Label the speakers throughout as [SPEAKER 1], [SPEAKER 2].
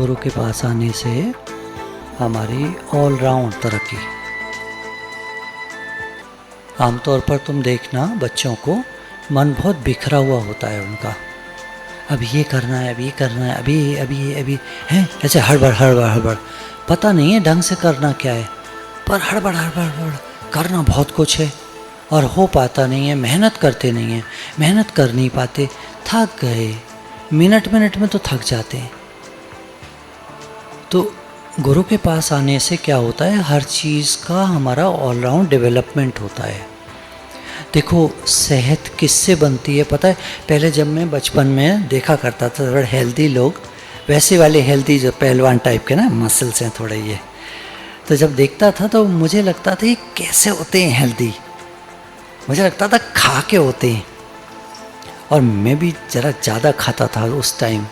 [SPEAKER 1] गुरु के पास आने से हमारी ऑल राउंड तरक्की। आमतौर पर तुम देखना बच्चों को मन बहुत बिखरा हुआ होता है उनका, अब ये करना है, अब ये करना है, अभी हैं, ऐसे हड़बड़ पता नहीं है ढंग से करना क्या है, पर हड़बड़ करना बहुत कुछ है और हो पाता नहीं है। मेहनत करते नहीं हैं, मेहनत कर नहीं पाते, थक गए, मिनट में तो थक जाते हैं। तो गुरु के पास आने से क्या होता है, हर चीज़ का हमारा ऑलराउंड डेवलपमेंट होता है। देखो सेहत किससे बनती है पता है, पहले जब मैं बचपन में देखा करता था थोड़ा हेल्दी लोग, वैसे वाले हेल्दी जो पहलवान टाइप के ना मसल्स हैं थोड़े ये, तो जब देखता था तो मुझे लगता था ये कैसे होते हैं हेल्दी, मुझे लगता था खा के होते हैं, और मैं भी ज़रा ज़्यादा खाता था उस टाइम।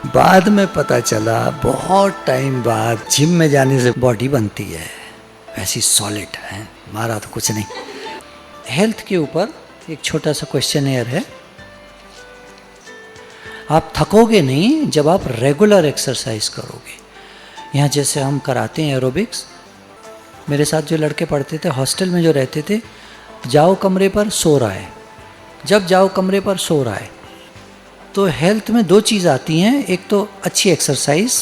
[SPEAKER 1] बाद में पता चला बहुत टाइम बाद जिम में जाने से बॉडी बनती है, ऐसी सॉलिड है, मारा तो कुछ नहीं। हेल्थ के ऊपर एक छोटा सा क्वेश्चन है, आप थकोगे नहीं जब आप रेगुलर एक्सरसाइज करोगे। यहाँ जैसे हम कराते हैं एरोबिक्स, मेरे साथ जो लड़के पढ़ते थे हॉस्टल में जो रहते थे, जाओ कमरे पर सो रहा है, जब जाओ कमरे पर सो रहा है। तो हेल्थ में दो चीज़ आती हैं, एक तो अच्छी एक्सरसाइज,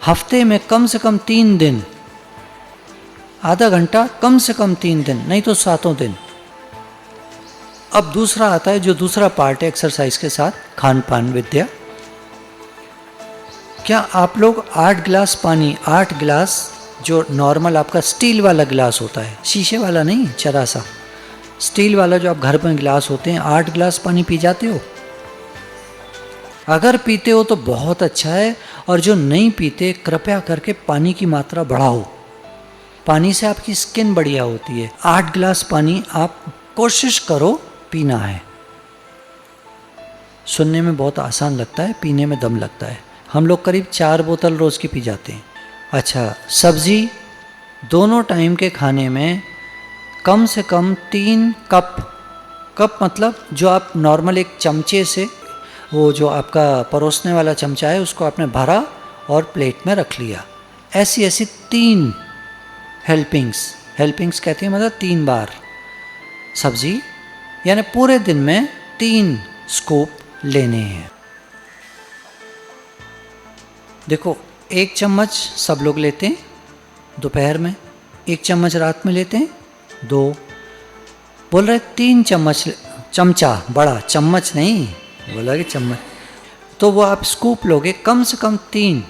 [SPEAKER 1] हफ्ते में कम से कम 3 दिन, आधा घंटा कम से कम 3 दिन, नहीं तो 7 दिन। अब दूसरा आता है जो दूसरा पार्ट है एक्सरसाइज के साथ, खान पान विद्या। क्या आप लोग 8 गिलास पानी, 8 गिलास जो नॉर्मल आपका स्टील वाला गिलास होता है, शीशे वाला नहीं, चरा सा स्टील वाला जो आप घर में गिलास होते हैं, 8 गिलास पानी पी जाते हो? अगर पीते हो तो बहुत अच्छा है, और जो नहीं पीते कृपया करके पानी की मात्रा बढ़ाओ। पानी से आपकी स्किन बढ़िया होती है। 8 गिलास पानी आप कोशिश करो पीना है। सुनने में बहुत आसान लगता है, पीने में दम लगता है। हम लोग करीब 4 बोतल रोज़ की पी जाते हैं। अच्छा, सब्जी दोनों टाइम के खाने में कम से कम 3 कप मतलब जो आप नॉर्मल एक चमचे से, वो जो आपका परोसने वाला चमचा है उसको आपने भरा और प्लेट में रख लिया, ऐसी 3 हेल्पिंग्स कहते हैं, मतलब 3 बार सब्जी, यानी पूरे दिन में 3 स्कूप लेने हैं। देखो 1 चम्मच सब लोग लेते हैं दोपहर में, 1 चम्मच रात में लेते हैं, 2 बोल रहे 3 चमचा, बड़ा चम्मच नहीं बोला कि चम्मच, तो वो आप स्कूप लोगे कम से कम 3,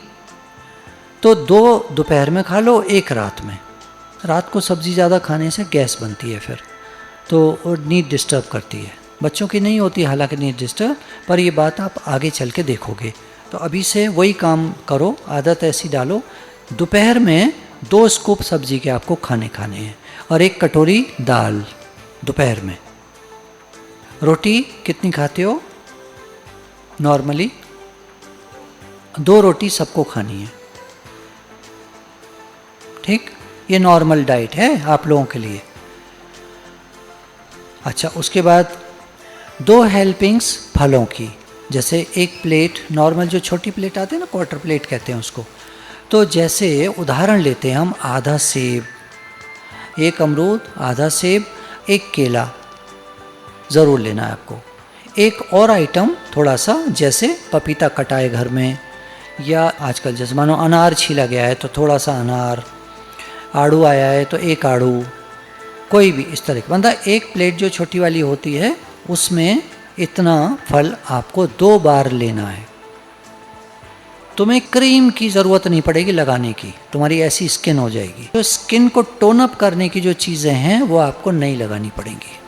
[SPEAKER 1] तो 2 दोपहर में खा लो, 1 रात में। रात को सब्ज़ी ज़्यादा खाने से गैस बनती है फिर, तो वो नींद डिस्टर्ब करती है। बच्चों की नहीं होती हालांकि नींद डिस्टर्ब, पर ये बात आप आगे चल के देखोगे। तो अभी से वही काम करो, आदत ऐसी डालो, दोपहर में 2 स्कूप सब्जी के आपको खाने हैं, और 1 कटोरी दाल दोपहर में। रोटी कितनी खाते हो नॉर्मली? 2 रोटी सबको खानी है, ठीक? ये नॉर्मल डाइट है आप लोगों के लिए। अच्छा, उसके बाद 2 हेल्पिंग्स फलों की, जैसे 1 प्लेट नॉर्मल जो छोटी प्लेट आती है ना, क्वार्टर प्लेट कहते हैं उसको, तो जैसे उदाहरण लेते हैं हम, आधा सेब, 1 अमरूद, आधा सेब, 1 केला ज़रूर लेना है आपको। एक और आइटम थोड़ा सा, जैसे पपीता कटा है घर में, या आजकल जैसे मानो अनार छीला गया है तो थोड़ा सा अनार, आड़ू आया है तो 1 आड़ू, कोई भी इस तरह का, मतलब 1 प्लेट जो छोटी वाली होती है उसमें इतना फल आपको 2 बार लेना है। तुम्हें क्रीम की ज़रूरत नहीं पड़ेगी लगाने की, तुम्हारी ऐसी स्किन हो जाएगी। तो स्किन को टोन अप करने की जो चीज़ें हैं वो आपको नहीं लगानी पड़ेंगी,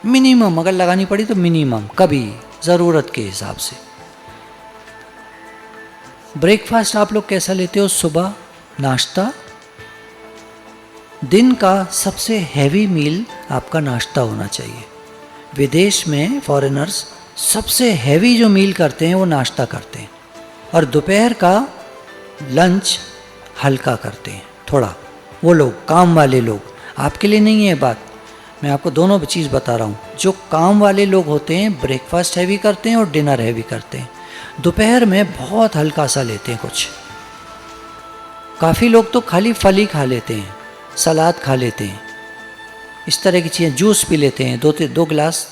[SPEAKER 1] मिनिमम अगर लगानी पड़ी तो मिनिमम, कभी ज़रूरत के हिसाब से। ब्रेकफास्ट आप लोग कैसा लेते हो? सुबह नाश्ता, दिन का सबसे हैवी मील आपका नाश्ता होना चाहिए। विदेश में फॉरेनर्स सबसे हैवी जो मील करते हैं वो नाश्ता करते हैं, और दोपहर का लंच हल्का करते हैं थोड़ा। वो लोग काम वाले लोग, आपके लिए नहीं है बात, मैं आपको दोनों चीज़ बता रहा हूँ। जो काम वाले लोग होते हैं ब्रेकफास्ट हैवी करते हैं और डिनर हैवी करते हैं। दोपहर में बहुत हल्का सा लेते हैं कुछ। काफ़ी लोग तो खाली फल ही खा लेते हैं, सलाद खा लेते हैं, इस तरह की चीज़ें, जूस पी लेते हैं, 2 गिलास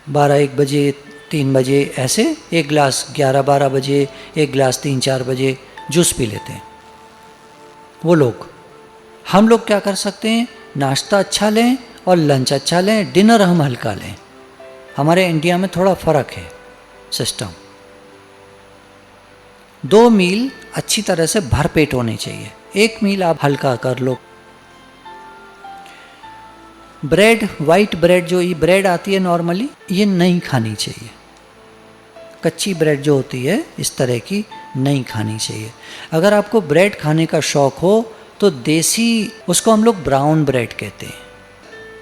[SPEAKER 1] 12-1 बजे 3 बजे, ऐसे 1 गिलास 11-12 बजे, 1 गिलास 3-4 बजे जूस पी लेते हैं वो लोग। हम लोग क्या कर सकते हैं, नाश्ता अच्छा लें और लंच अच्छा लें, डिनर हम हल्का लें। हमारे इंडिया में थोड़ा फ़र्क है सिस्टम। 2 मील अच्छी तरह से भरपेट होनी चाहिए, 1 मील आप हल्का कर लो। ब्रेड, वाइट ब्रेड, जो ये ब्रेड आती है नॉर्मली, ये नहीं खानी चाहिए। कच्ची ब्रेड जो होती है इस तरह की नहीं खानी चाहिए। अगर आपको ब्रेड खाने का शौक़ हो तो देसी, उसको हम लोग ब्राउन ब्रेड कहते हैं,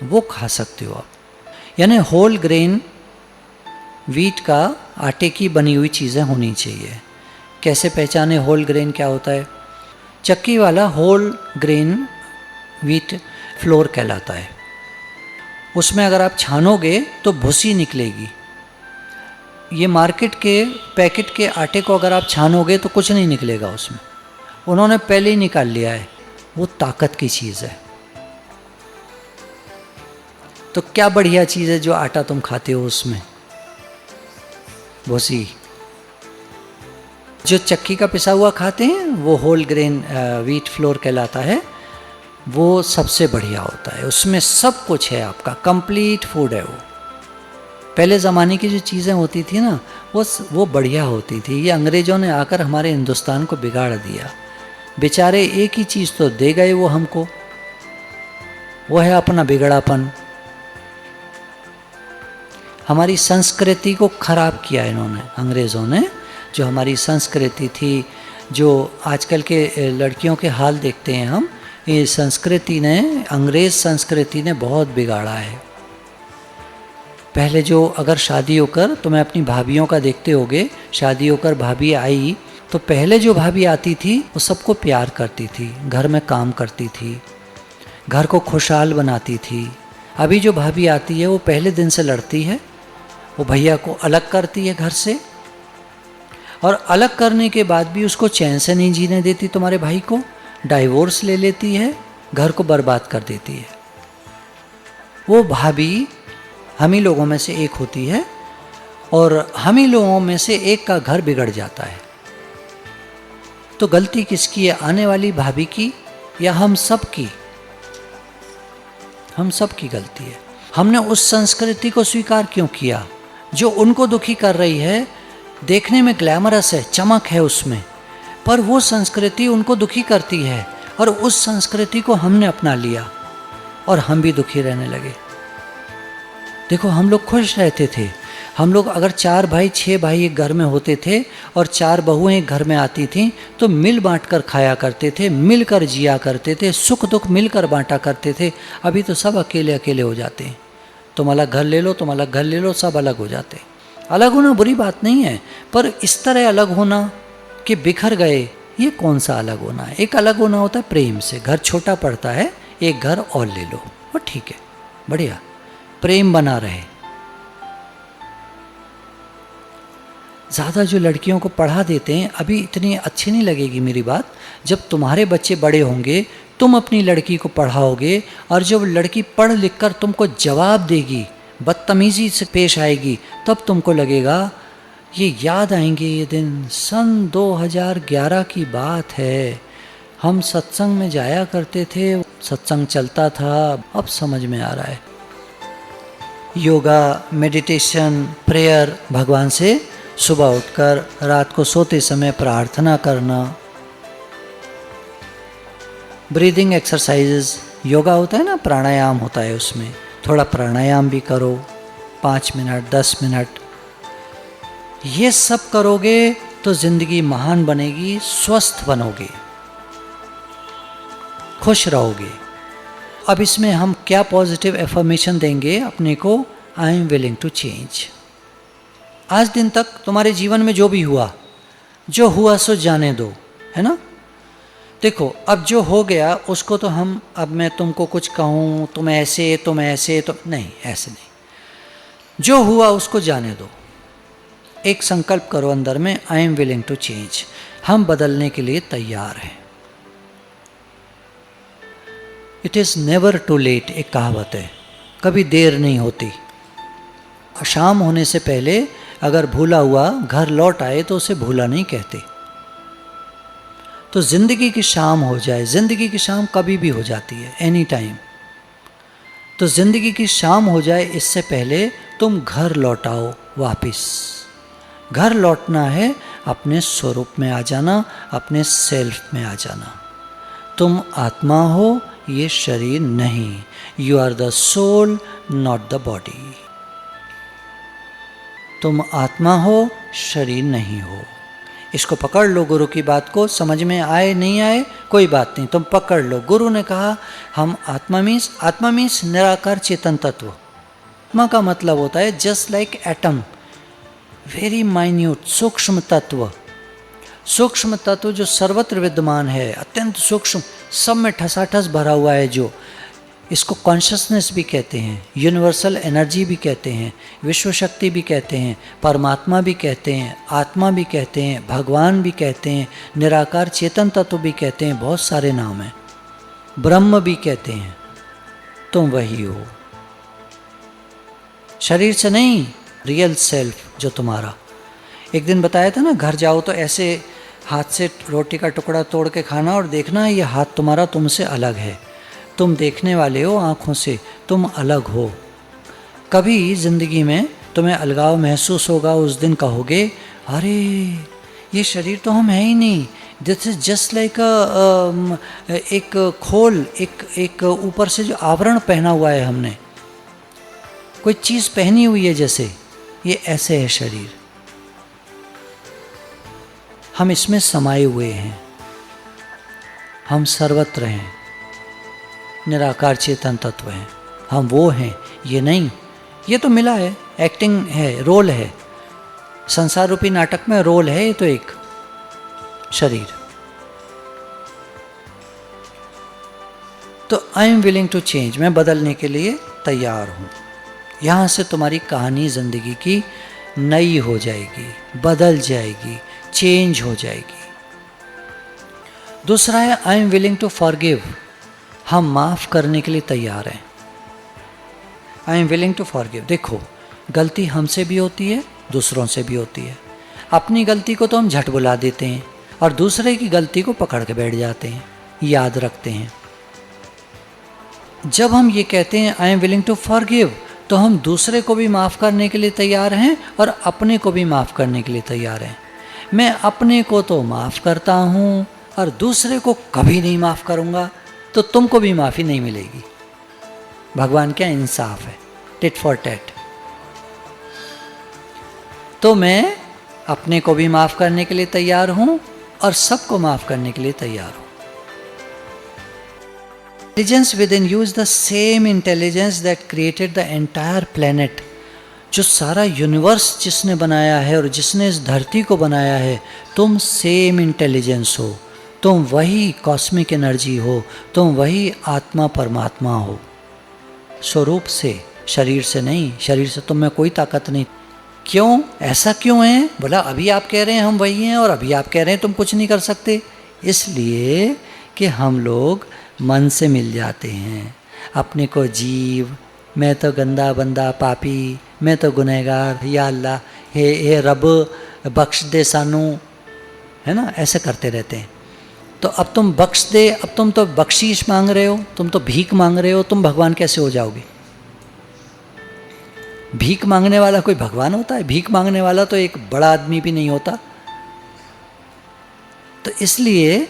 [SPEAKER 1] वो खा सकते हो आप। यानी होल ग्रेन वीट का आटे की बनी हुई चीज़ें होनी चाहिए। कैसे पहचाने होल ग्रेन क्या होता है? चक्की वाला होल ग्रेन वीट फ्लोर कहलाता है। उसमें अगर आप छानोगे तो भूसी निकलेगी। ये मार्केट के पैकेट के आटे को अगर आप छानोगे तो कुछ नहीं निकलेगा उसमें, उन्होंने पहले ही निकाल लिया है, वो ताकत की चीज़ है। तो क्या बढ़िया चीज़ है जो आटा तुम खाते हो उसमें, भूसी। जो चक्की का पिसा हुआ खाते हैं वो होल ग्रेन वीट फ्लोर कहलाता है, वो सबसे बढ़िया होता है। उसमें सब कुछ है, आपका कंप्लीट फूड है वो। पहले ज़माने की जो चीज़ें होती थी ना, वो बढ़िया होती थी। ये अंग्रेज़ों ने आकर हमारे हिंदुस्तान को बिगाड़ दिया। बेचारे एक ही चीज़ तो दे गए वो हमको, वो है अपना बिगड़ापन। हमारी संस्कृति को खराब किया इन्होंने, अंग्रेज़ों ने। जो हमारी संस्कृति थी, जो आजकल के लड़कियों के हाल देखते हैं हम, ये संस्कृति ने, अंग्रेज़ संस्कृति ने बहुत बिगाड़ा है। पहले जो, अगर शादी होकर, तो मैं अपनी भाभीयों का देखते होगे, शादी होकर भाभी आई तो पहले जो भाभी आती थी वो सबको प्यार करती थी, घर में काम करती थी, घर को खुशहाल बनाती थी। अभी जो भाभी आती है वो पहले दिन से लड़ती है, वो भैया को अलग करती है घर से, और अलग करने के बाद भी उसको चैन से नहीं जीने देती तुम्हारे भाई को, डाइवोर्स ले लेती है, घर को बर्बाद कर देती है। वो भाभी हम ही लोगों में से एक होती है और हम ही लोगों में से एक का घर बिगड़ जाता है। तो गलती किसकी है, आने वाली भाभी की या हम सब की? हम सब की गलती है। हमने उस संस्कृति को स्वीकार क्यों किया जो उनको दुखी कर रही है? देखने में ग्लैमरस है, चमक है उसमें, पर वो संस्कृति उनको दुखी करती है, और उस संस्कृति को हमने अपना लिया और हम भी दुखी रहने लगे। देखो, हम लोग खुश रहते थे। हम लोग अगर 4 भाई 6 भाई एक घर में होते थे और 4 बहुएं एक घर में आती थीं तो मिल बांट कर खाया करते थे, मिलकर जिया करते थे, सुख दुख मिलकर बांटा करते थे। अभी तो सब अकेले अकेले हो जाते हैं। तुम अलग घर ले लो, तुम अलग घर ले लो, सब अलग हो जाते हैं। अलग होना बुरी बात नहीं है, पर इस तरह अलग होना कि बिखर गए, ये कौन सा अलग होना है? एक अलग होना होता है प्रेम से। घर छोटा पड़ता है, एक घर और ले लो, वो ठीक है, बढ़िया, प्रेम बना रहे। ज़्यादा जो लड़कियों को पढ़ा देते हैं, अभी इतनी अच्छी नहीं लगेगी मेरी बात। जब तुम्हारे बच्चे बड़े होंगे, तुम अपनी लड़की को पढ़ाओगे, और जब लड़की पढ़ लिख कर तुमको जवाब देगी, बदतमीज़ी से पेश आएगी, तब तुमको लगेगा, ये याद आएंगे ये दिन। सन 2011 की बात है, हम सत्संग में जाया करते थे, सत्संग चलता था, अब समझ में आ रहा है। योगा, मेडिटेशन, प्रेयर, भगवान से सुबह उठकर रात को सोते समय प्रार्थना करना, ब्रीदिंग एक्सरसाइजेस, योगा होता है ना, प्राणायाम होता है, उसमें थोड़ा प्राणायाम भी करो, 5 मिनट 10 मिनट। ये सब करोगे तो ज़िंदगी महान बनेगी, स्वस्थ बनोगे, खुश रहोगे। अब इसमें हम क्या पॉजिटिव एफर्मेशन देंगे अपने को? I am willing to change. आज दिन तक तुम्हारे जीवन में जो भी हुआ, जो हुआ सो जाने दो, है ना। देखो, अब जो हो गया उसको तो हम, अब मैं तुमको कुछ कहूँ तुम ऐसे तुम ऐसे, तो नहीं, ऐसे नहीं। जो हुआ उसको जाने दो, एक संकल्प करो अंदर में, I am willing to change, हम बदलने के लिए तैयार हैं। It is never too late, एक कहावत है, कभी देर नहीं होती। शाम होने से पहले अगर भूला हुआ घर लौट आए तो उसे भूला नहीं कहते। तो जिंदगी की शाम हो जाए, जिंदगी की शाम कभी भी हो जाती है, एनी टाइम। तो जिंदगी की शाम हो जाए इससे पहले तुम घर लौटाओ वापिस। घर लौटना है, अपने स्वरूप में आ जाना, अपने सेल्फ में आ जाना। तुम आत्मा हो, ये शरीर नहीं। You are the soul, not the body. तुम आत्मा हो, शरीर नहीं हो। इसको पकड़ लो, गुरु की बात को। समझ में आए नहीं आए कोई बात नहीं, तुम पकड़ लो। गुरु ने कहा हम आत्मा मीन्स निराकार चेतन तत्व। आत्मा का मतलब होता है just like atom, very minute, सूक्ष्म तत्व। सूक्ष्म तत्व जो सर्वत्र विद्यमान है, अत्यंत सूक्ष्म, सब में ठसाठस भरा हुआ है, जो इसको कॉन्शसनेस भी कहते हैं, यूनिवर्सल एनर्जी भी कहते हैं, विश्व शक्ति भी कहते हैं, परमात्मा भी कहते हैं, आत्मा भी कहते हैं, भगवान भी कहते हैं, निराकार चेतन तत्व भी कहते हैं, बहुत सारे नाम हैं, ब्रह्म भी कहते हैं। तुम वही हो, शरीर से नहीं, रियल सेल्फ जो तुम्हारा। एक दिन बताया था ना, घर जाओ तो ऐसे हाथ से रोटी का टुकड़ा तोड़ के खाना और देखना ये हाथ तुम्हारा तुमसे अलग है। तुम देखने वाले हो आँखों से, तुम अलग हो। कभी ज़िंदगी में तुम्हें अलगाव महसूस होगा, उस दिन कहोगे अरे ये शरीर तो हम है ही नहीं, दिस इज जस्ट लाइक एक खोल, एक ऊपर से जो आवरण पहना हुआ है हमने, कोई चीज़ पहनी हुई है जैसे, ये ऐसे है शरीर। हम इसमें समाये हुए हैं, हम सर्वत्र हैं, निराकार चेतन तत्व हैं, हम वो हैं, ये नहीं। ये तो मिला है, एक्टिंग है, रोल है, संसार रूपी नाटक में रोल है ये तो एक शरीर। तो I am willing to change, मैं बदलने के लिए तैयार हूँ। यहाँ से तुम्हारी कहानी ज़िंदगी की नई हो जाएगी, बदल जाएगी, चेंज हो जाएगी। दूसरा है I am willing to forgive, हम माफ़ करने के लिए तैयार हैं। I am willing to forgive. देखो, गलती हमसे भी होती है, दूसरों से भी होती है। अपनी गलती को तो हम झट बुला देते हैं और दूसरे की गलती को पकड़ के बैठ जाते हैं, याद रखते हैं। जब हम ये कहते हैं I am willing to forgive, तो हम दूसरे को भी माफ़ करने के लिए तैयार हैं और अपने को भी माफ़ करने के लिए तैयार हैं। मैं अपने को तो माफ़ करता हूँ और दूसरे को कभी नहीं माफ़ करूँगा, तो तुमको भी माफ़ी नहीं मिलेगी। भगवान क्या इंसाफ है, टिट फॉर टैट। तो मैं अपने को भी माफ़ करने के लिए तैयार हूँ और सबको माफ़ करने के लिए तैयार हूँ। Intelligence within you is the same intelligence that created the entire planet. जो सारा यूनिवर्स जिसने बनाया है और जिसने इस धरती को बनाया है, तुम सेम इंटेलिजेंस हो, तुम वही कॉस्मिक एनर्जी हो, तुम वही आत्मा परमात्मा हो, स्वरूप से, शरीर से नहीं। शरीर से तुम में कोई ताकत नहीं। क्यों, ऐसा क्यों है? बोला अभी आप कह रहे हैं हम वही हैं और अभी आप कह रहे हैं तुम कुछ नहीं कर सकते। इसलिए कि हम लोग मन से मिल जाते हैं, अपने को जीव, मैं तो गंदा बंदा पापी, मैं तो गुनहगार, या अल्लाह, हे रब बख्श दे सानू, है ना, ऐसे करते रहते हैं। तो अब तुम बख्श दे, अब तुम तो बख्शीश मांग रहे हो, तुम तो भीख मांग रहे हो, तुम भगवान कैसे हो जाओगे? भीख मांगने वाला कोई भगवान होता है? भीख मांगने वाला तो एक बड़ा आदमी भी नहीं होता। तो इसलिए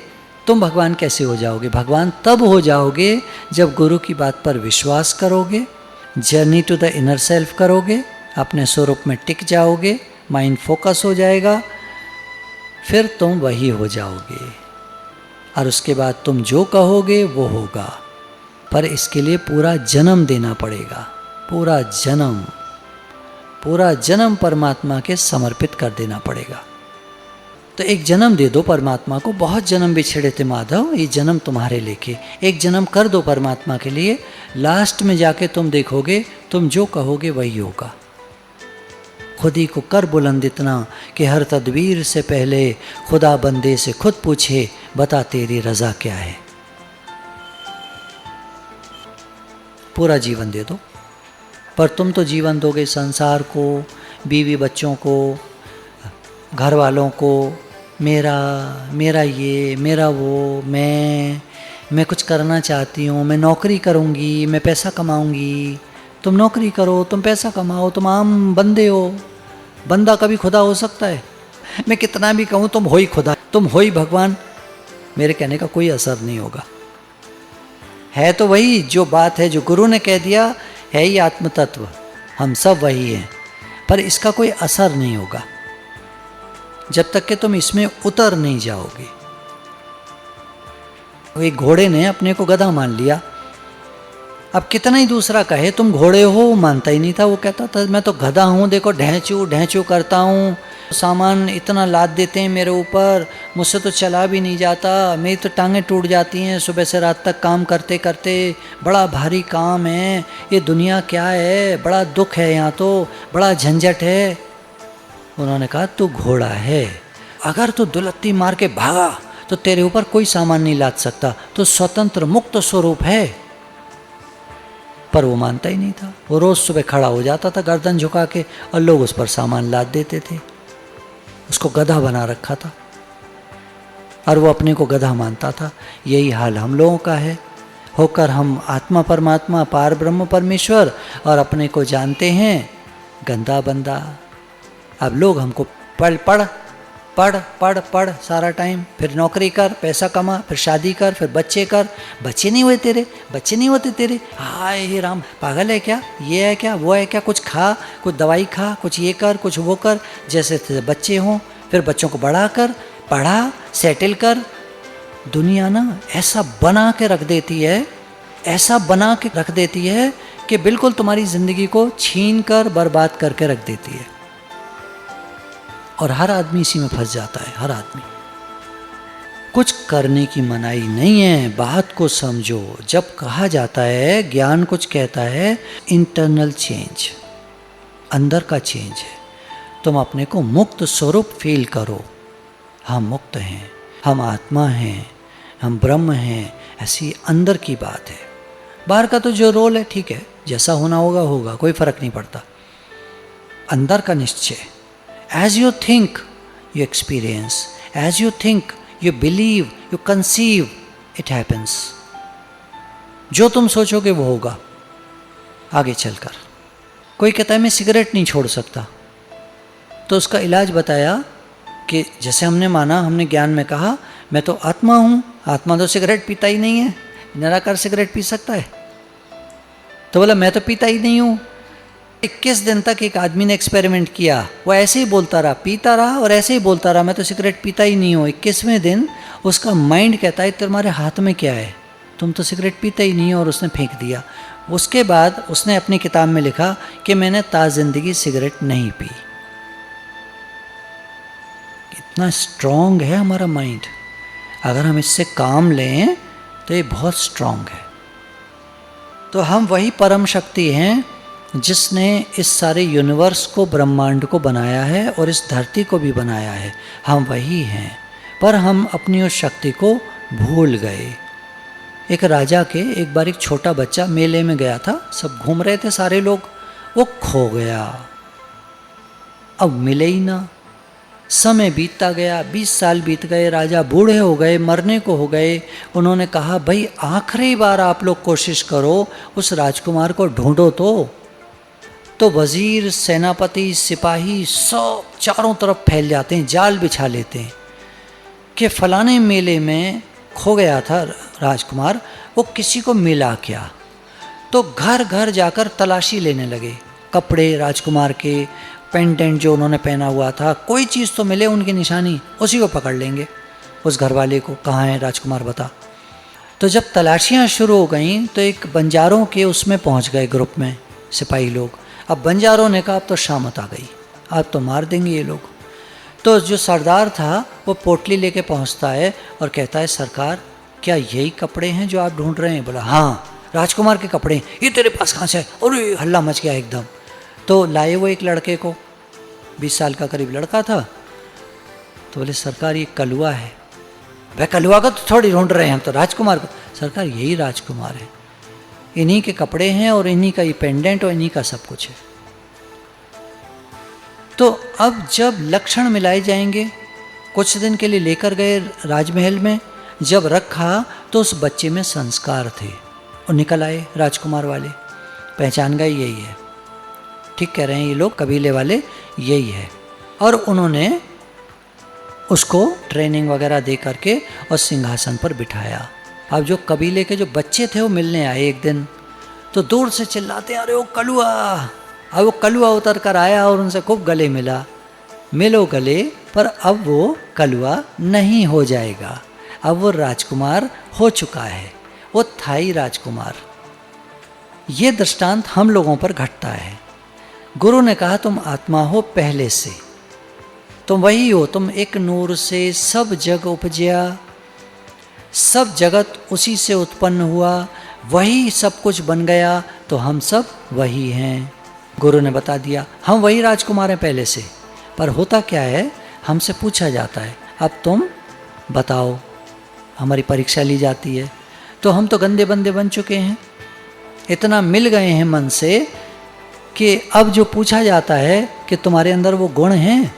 [SPEAKER 1] तुम भगवान कैसे हो जाओगे? भगवान तब हो जाओगे जब गुरु की बात पर विश्वास करोगे, journey to the inner self करोगे, अपने स्वरूप में टिक जाओगे, माइंड फोकस हो जाएगा, फिर तुम वही हो जाओगे। और उसके बाद तुम जो कहोगे वो होगा। पर इसके लिए पूरा जन्म देना पड़ेगा, पूरा जन्म परमात्मा के समर्पित कर देना पड़ेगा। तो एक जन्म दे दो परमात्मा को। बहुत जन्म बिछड़े थे माधव, ये जन्म तुम्हारे लेके एक जन्म कर दो परमात्मा के लिए। लास्ट में जाके तुम देखोगे, तुम जो कहोगे वही होगा। खुद ही को कर बुलंद इतना कि हर तदबीर से पहले खुदा बंदे से खुद पूछे, बता तेरी रज़ा क्या है। पूरा जीवन दे दो, पर तुम तो जीवन दोगे संसार को, बीवी बच्चों को, घर वालों को, मेरा मेरा ये मेरा वो, मैं कुछ करना चाहती हूँ, मैं नौकरी करूँगी, मैं पैसा कमाऊँगी। तुम नौकरी करो, तुम पैसा कमाओ, तुम आम बंदे हो। बंदा कभी खुदा हो सकता है? मैं कितना भी कहूँ तुम हो ही खुदा, तुम हो ही भगवान, मेरे कहने का कोई असर नहीं होगा। है तो वही जो बात है, जो गुरु ने कह दिया है ही आत्म तत्व, हम सब वही हैं, पर इसका कोई असर नहीं होगा जब तक कि तुम इसमें उतर नहीं जाओगे। एक घोड़े ने अपने को गधा मान लिया, अब कितना ही दूसरा कहे तुम घोड़े हो, वो मानता ही नहीं था। वो कहता था मैं तो गधा हूँ, देखो ढैंचू ढैंचू करता हूँ, सामान इतना लाद देते हैं मेरे ऊपर, मुझसे तो चला भी नहीं जाता, मेरी तो टांगें टूट जाती हैं सुबह से रात तक काम करते करते, बड़ा भारी काम है, ये दुनिया क्या है, बड़ा दुख है यहाँ तो, बड़ा झंझट है। उन्होंने कहा तू घोड़ा है, अगर तू दुलत्ती मार के भागा तो तेरे ऊपर कोई सामान नहीं लाद सकता, तो स्वतंत्र मुक्त स्वरूप है। पर वो मानता ही नहीं था। वो रोज़ सुबह खड़ा हो जाता था गर्दन झुका के, और लोग उस पर सामान लाद देते थे। उसको गधा बना रखा था और वो अपने को गधा मानता था। यही हाल हम लोगों का है, होकर हम आत्मा परमात्मा पार ब्रह्म परमेश्वर और अपने को जानते हैं गंदा बंदा। अब लोग हमको पढ़ पढ़ पढ़ पढ़ पढ़ सारा टाइम, फिर नौकरी कर, पैसा कमा, फिर शादी कर, फिर बच्चे कर, बच्चे नहीं हुए तेरे, बच्चे नहीं होते तेरे, हाय हे राम पागल है क्या, ये है क्या, वो है क्या, कुछ खा, कुछ दवाई खा, कुछ ये कर, कुछ वो कर, जैसे बच्चे हों, फिर बच्चों को बड़ा कर, पढ़ा, सेटल कर। दुनिया ना ऐसा बना के रख देती है, ऐसा बना के रख देती है कि बिल्कुल तुम्हारी ज़िंदगी को छीन कर बर्बाद करके रख देती है। और हर आदमी इसी में फंस जाता है, हर आदमी। कुछ करने की मनाही नहीं है, बात को समझो। जब कहा जाता है, ज्ञान कुछ कहता है इंटरनल चेंज, अंदर का चेंज है। तुम अपने को मुक्त स्वरूप फील करो, हम मुक्त हैं, हम आत्मा हैं, हम ब्रह्म हैं, ऐसी अंदर की बात है। बाहर का तो जो रोल है ठीक है, जैसा होना होगा होगा, कोई फर्क नहीं पड़ता। अंदर का निश्चय, as you think you experience, as you think you believe, you conceive, it happens। जो तुम सोचोगे वो होगा आगे चलकर। कोई कहता है मैं सिगरेट नहीं छोड़ सकता, तो उसका इलाज बताया कि जैसे हमने माना, हमने ज्ञान में कहा मैं तो आत्मा हूँ, आत्मा तो सिगरेट पीता ही नहीं है, निराकार सिगरेट पी सकता है? तो बोला मैं तो पीता ही नहीं हूँ। 21 दिन तक एक आदमी ने एक्सपेरिमेंट किया, वो ऐसे ही बोलता रहा, पीता रहा और ऐसे ही बोलता रहा मैं तो सिगरेट पीता ही नहीं हूँ। 21वें दिन उसका माइंड कहता है तुम्हारे हाथ में क्या है, तुम तो सिगरेट पीता ही नहीं हो, और उसने फेंक दिया। उसके बाद उसने अपनी किताब में लिखा कि मैंने ताज़िंदगी सिगरेट नहीं पी। इतना स्ट्रॉन्ग है हमारा माइंड, अगर हम इससे काम लें तो ये बहुत स्ट्रॉन्ग है। तो हम वही परम शक्ति हैं जिसने इस सारे यूनिवर्स को, ब्रह्मांड को बनाया है और इस धरती को भी बनाया है। हम वही हैं, पर हम अपनी उस शक्ति को भूल गए। एक राजा के एक बार एक छोटा बच्चा मेले में गया था, सब घूम रहे थे सारे लोग, वो खो गया, अब मिले ही ना। समय बीतता गया, 20 साल बीत गए, राजा बूढ़े हो गए, मरने को हो गए। उन्होंने कहा भाई आखिरी बार आप लोग कोशिश करो, उस राजकुमार को ढूंढो। तो वज़ीर, सेनापति, सिपाही सब चारों तरफ फैल जाते हैं, जाल बिछा लेते हैं कि फलाने मेले में खो गया था राजकुमार, वो किसी को मिला क्या। तो घर घर जाकर तलाशी लेने लगे, कपड़े राजकुमार के, पेंडेंट जो उन्होंने पहना हुआ था, कोई चीज़ तो मिले उनकी निशानी, उसी को पकड़ लेंगे, उस घर वाले को, कहाँ है राजकुमार बता। तो जब तलाशियाँ शुरू हो गई तो एक बंजारों के उसमें पहुँच गए ग्रुप में सिपाही लोग। अब बंजारों ने कहा अब तो शामत आ गई, अब तो मार देंगे ये लोग। तो जो सरदार था वो पोटली लेके पहुंचता है और कहता है सरकार क्या यही कपड़े हैं जो आप ढूंढ रहे हैं? बोला हाँ राजकुमार के कपड़े, ये तेरे पास कहाँ से? अरे हल्ला मच गया एकदम। तो लाए वो एक लड़के को, 20 साल का करीब लड़का था। तो बोले सरकार ये कलुआ है। वह कलुआ का तो थोड़ी ढूंढ रहे हैं हम तो राजकुमार को। सरकार यही राजकुमार है, इन्हीं के कपड़े हैं और इन्हीं का ये पेंडेंट और इन्हीं का सब कुछ है। तो अब जब लक्षण मिलाए जाएंगे, कुछ दिन के लिए लेकर गए राजमहल में, जब रखा तो उस बच्चे में संस्कार थे और निकल आए राजकुमार वाले, पहचान गए यही है, ठीक कह रहे हैं ये लोग कबीले वाले, यही है। और उन्होंने उसको ट्रेनिंग वगैरह दे करके और सिंहासन पर बिठाया। अब जो कबीले के जो बच्चे थे वो मिलने आए एक दिन, तो दूर से चिल्लाते अरे वो कलुआ। अब वो कलुआ उतर कर आया और उनसे खूब गले मिला, मिलो गले, पर अब वो कलुआ नहीं हो जाएगा, अब वो राजकुमार हो चुका है, वो था ही राजकुमार। ये दृष्टांत हम लोगों पर घटता है। गुरु ने कहा तुम आत्मा हो पहले से, तुम वही हो, तुम एक नूर से सब जग उपजया, सब जगत उसी से उत्पन्न हुआ, वही सब कुछ बन गया, तो हम सब वही हैं। गुरु ने बता दिया हम वही राजकुमार हैं पहले से, पर होता क्या है, हमसे पूछा जाता है अब तुम बताओ, हमारी परीक्षा ली जाती है। तो हम तो गंदे बंदे बन चुके हैं, इतना मिल गए हैं मन से कि अब जो पूछा जाता है कि तुम्हारे अंदर वो गुण हैं,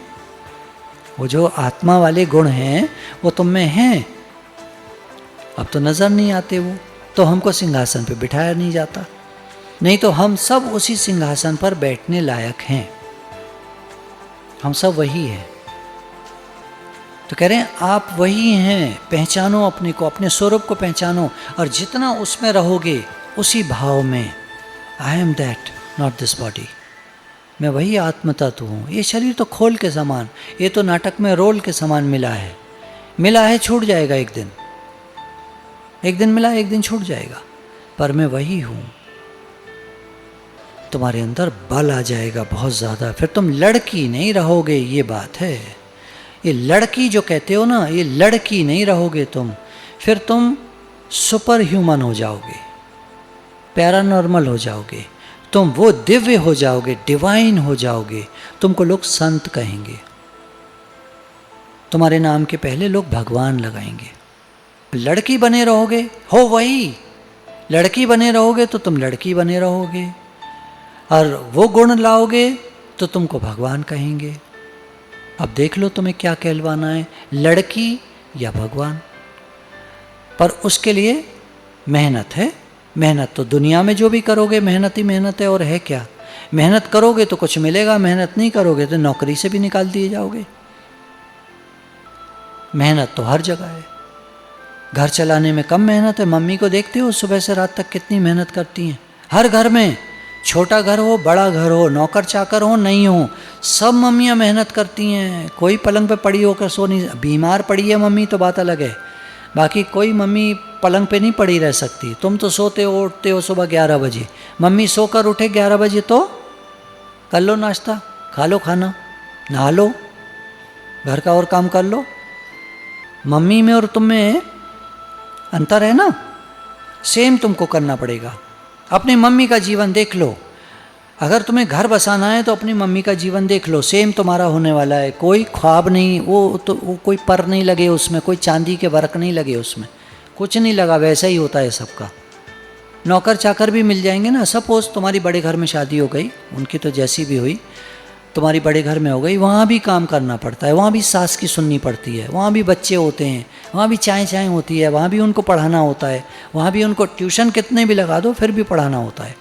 [SPEAKER 1] वो जो आत्मा वाले गुण हैं वो तुम में हैं, अब तो नज़र नहीं आते वो, तो हमको सिंहासन पे बिठाया नहीं जाता, नहीं तो हम सब उसी सिंहासन पर बैठने लायक हैं, हम सब वही हैं। तो कह रहे हैं आप वही हैं, पहचानो अपने को, अपने स्वरूप को पहचानो, और जितना उसमें रहोगे उसी भाव में, I M that not this body, मैं वही आत्म तत्व हूँ। ये शरीर तो खोल के समान, ये तो नाटक में रोल के समान मिला है, छूट जाएगा एक दिन, एक दिन मिला एक दिन छूट जाएगा, पर मैं वही हूँ। तुम्हारे अंदर बल आ जाएगा बहुत ज़्यादा, फिर तुम लड़की नहीं रहोगे, ये बात है। ये लड़की जो कहते हो ना, ये लड़की नहीं रहोगे तुम, फिर तुम सुपर ह्यूमन हो जाओगे, पैरानॉर्मल हो जाओगे, तुम वो दिव्य हो जाओगे, डिवाइन हो जाओगे, तुमको लोग संत कहेंगे, तुम्हारे नाम के पहले लोग भगवान लगाएंगे। लड़की बने रहोगे, हो वही लड़की बने रहोगे तो तुम लड़की बने रहोगे, और वो गुण लाओगे तो तुमको भगवान कहेंगे। अब देख लो तुम्हें क्या कहलवाना है, लड़की या भगवान। पर उसके लिए मेहनत है, मेहनत तो दुनिया में जो भी करोगे मेहनत ही मेहनत है, और है क्या, मेहनत करोगे तो कुछ मिलेगा, मेहनत नहीं करोगे तो नौकरी से भी निकाल दिए जाओगे। मेहनत तो हर जगह है, घर चलाने में कम मेहनत है, मम्मी को देखते हो सुबह से रात तक कितनी मेहनत करती हैं, हर घर में, छोटा घर हो बड़ा घर हो, नौकर चाकर हो नहीं हो, सब मम्मियाँ मेहनत करती हैं। कोई पलंग पे पड़ी होकर सो नहीं, बीमार पड़ी है मम्मी तो बात अलग है, बाकी कोई मम्मी पलंग पे नहीं पड़ी रह सकती। तुम तो सोते हो उठते हो सुबह 11 बजे, मम्मी सोकर उठे 11 बजे तो कर लो नाश्ता, खा लो खाना, नहा लो, घर का और काम कर लो। मम्मी में और तुम में अंतर है ना, सेम तुमको करना पड़ेगा। अपनी मम्मी का जीवन देख लो, अगर तुम्हें घर बसाना है तो अपनी मम्मी का जीवन देख लो, सेम तुम्हारा होने वाला है, कोई ख्वाब नहीं, वो कोई पर नहीं लगे उसमें, कोई चांदी के वर्क नहीं लगे उसमें, कुछ नहीं लगा, वैसा ही होता है सबका। नौकर चाकर भी मिल जाएंगे ना, सपोज तुम्हारी बड़े घर में शादी हो गई, उनकी तो जैसी भी हुई, तुम्हारी बड़े घर में हो गई, वहाँ भी काम करना पड़ता है, वहाँ भी सास की सुननी पड़ती है, वहाँ भी बच्चे होते हैं, वहाँ भी चाय होती है, वहाँ भी उनको पढ़ाना होता है, वहाँ भी उनको ट्यूशन कितने भी लगा दो फिर भी पढ़ाना होता है,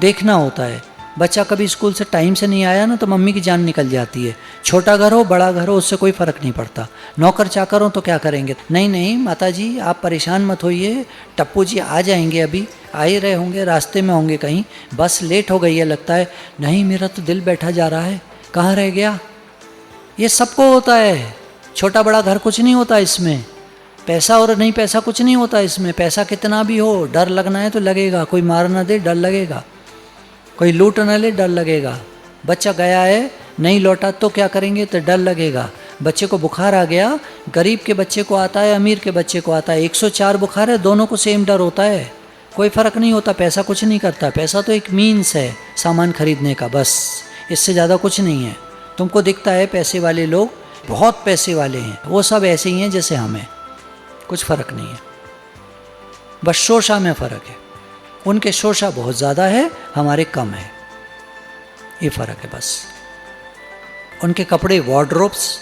[SPEAKER 1] देखना होता है। बच्चा कभी स्कूल से टाइम से नहीं आया ना तो मम्मी की जान निकल जाती है। छोटा घर हो बड़ा घर हो उससे कोई फ़र्क नहीं पड़ता, नौकर चाकर हो तो क्या करेंगे, नहीं माता जी आप परेशान मत होइए, टप्पू जी आ जाएंगे, अभी आ ही रहे होंगे, रास्ते में होंगे कहीं, बस लेट हो गई है लगता है, नहीं मेरा तो दिल बैठा जा रहा है, कहाँ रह गया। ये सबको होता है, छोटा बड़ा घर कुछ नहीं होता इसमें, पैसा और नहीं पैसा कुछ नहीं होता इसमें, पैसा कितना भी हो डर लगना है तो लगेगा, कोई मार ना दे डर लगेगा, कोई लूट न ले डर लगेगा, बच्चा गया है नहीं लौटा तो क्या करेंगे तो डर लगेगा, बच्चे को बुखार आ गया, गरीब के बच्चे को आता है अमीर के बच्चे को आता है, 104 बुखार है, दोनों को सेम डर होता है, कोई फ़र्क नहीं होता, पैसा कुछ नहीं करता, पैसा तो एक मीन्स है सामान खरीदने का, बस इससे ज़्यादा कुछ नहीं है। तुमको दिखता है पैसे वाले लोग बहुत पैसे वाले हैं, वो सब ऐसे ही हैं जैसे हम हैं, कुछ फर्क नहीं है, बस शोषा में फर्क है। उनके शोषा बहुत ज़्यादा है, हमारे कम है, ये फर्क है बस। उनके कपड़े वार्डरोब्स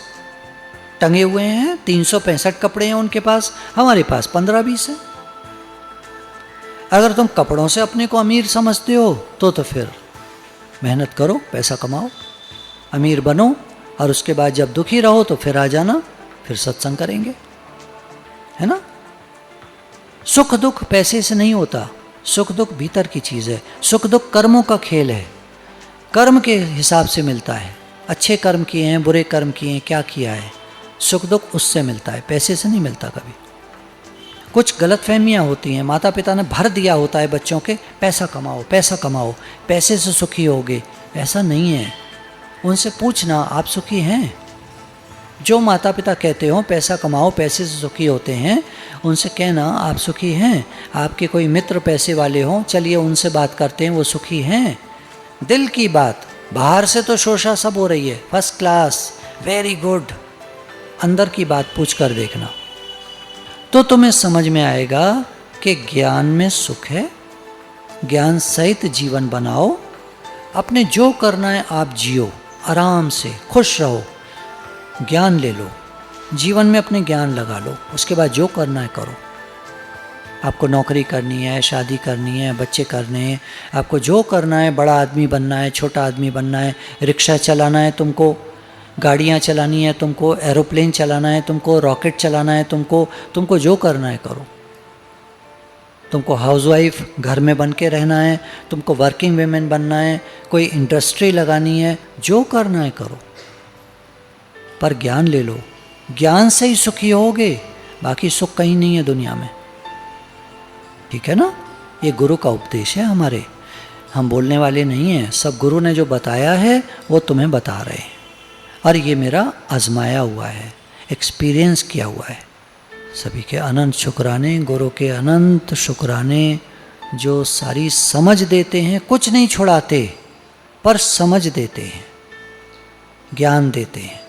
[SPEAKER 1] टंगे हुए हैं, 365 कपड़े हैं उनके पास, हमारे पास 15-20 है। अगर तुम कपड़ों से अपने को अमीर समझते हो तो फिर मेहनत करो, पैसा कमाओ, अमीर बनो, और उसके बाद जब दुखी रहो तो फिर आ जाना, फिर सत्संग करेंगे, है ना। सुख दुख पैसे से नहीं होता, सुख दुख भीतर की चीज़ है। सुख दुख कर्मों का खेल है, कर्म के हिसाब से मिलता है। अच्छे कर्म किए हैं, बुरे कर्म किए हैं, क्या किया है, सुख दुख उससे मिलता है, पैसे से नहीं मिलता कभी। कुछ गलतफहमियां होती हैं, माता पिता ने भर दिया होता है बच्चों के, पैसा कमाओ पैसा कमाओ, पैसे से सुखी होगे, ऐसा नहीं है। उनसे पूछना आप सुखी हैं? जो माता पिता कहते हो पैसा कमाओ पैसे से सुखी होते हैं, उनसे कहना आप सुखी हैं? आपके कोई मित्र पैसे वाले हों, चलिए उनसे बात करते हैं, वो सुखी हैं? दिल की बात, बाहर से तो शोषा सब हो रही है, फर्स्ट क्लास, वेरी गुड, अंदर की बात पूछ कर देखना, तो तुम्हें समझ में आएगा कि ज्ञान में सुख है। ज्ञान सहित जीवन बनाओ, अपने जो करना है आप जियो, आराम से खुश रहो, ज्ञान ले लो, जीवन में अपने ज्ञान लगा लो, उसके बाद जो करना है करो। आपको नौकरी करनी है, शादी करनी है, बच्चे करने हैं, आपको जो करना है, बड़ा आदमी बनना है, छोटा आदमी बनना है, रिक्शा चलाना है तुमको, गाड़ियाँ चलानी है तुमको, एरोप्लेन चलाना है तुमको, रॉकेट चलाना है तुमको जो करना है करो। तुमको हाउसवाइफ घर में बन के रहना है, तुमको वर्किंग वुमेन बनना है, कोई इंडस्ट्री लगानी है, जो करना है करो, पर ज्ञान ले लो, ज्ञान से ही सुखी होगे, बाकी सुख कहीं नहीं है दुनिया में, ठीक है ना। ये गुरु का उपदेश है हमारे, हम बोलने वाले नहीं हैं, सब गुरु ने जो बताया है वो तुम्हें बता रहे हैं, और ये मेरा आजमाया हुआ है, एक्सपीरियंस किया हुआ है। सभी के अनंत शुक्राने, गुरु के अनंत शुक्राने, जो सारी समझ देते हैं, कुछ नहीं छुड़ाते पर समझ देते हैं, ज्ञान देते हैं।